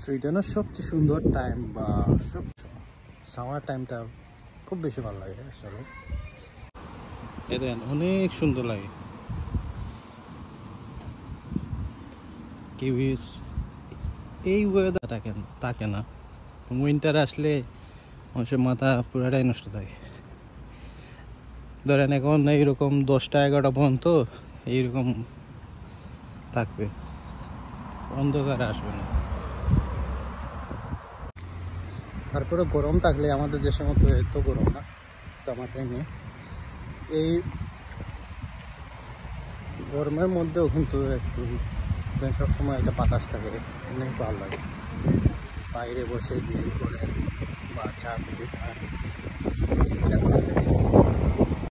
সুইডেনের সবচেয়ে সুন্দর টাইম বা সামার টাইমটা খুব বেশি ভালো লাগে আসলে। এদের অনেক সুন্দর লাগে। কিউইস এই ওয়েদার থাকে না, উইন্টার আসলে মানুষের মাথা পুরাটাই নষ্ট থাকে। ধরেন এখন এইরকম 10টা-11টা পর্যন্ত এইরকম থাকবে, অন্ধকার আসবে না। তারপরে গরম থাকলে আমাদের দেশের মতো এত গরম না সামার টাইমে। এই গরমের মধ্যেও কিন্তু একটু সবসময় একটা বাতাস থাকে, অনেক ভালো লাগে। বাইরে বসে বিড়ি করে বা চা বিড়ি খান,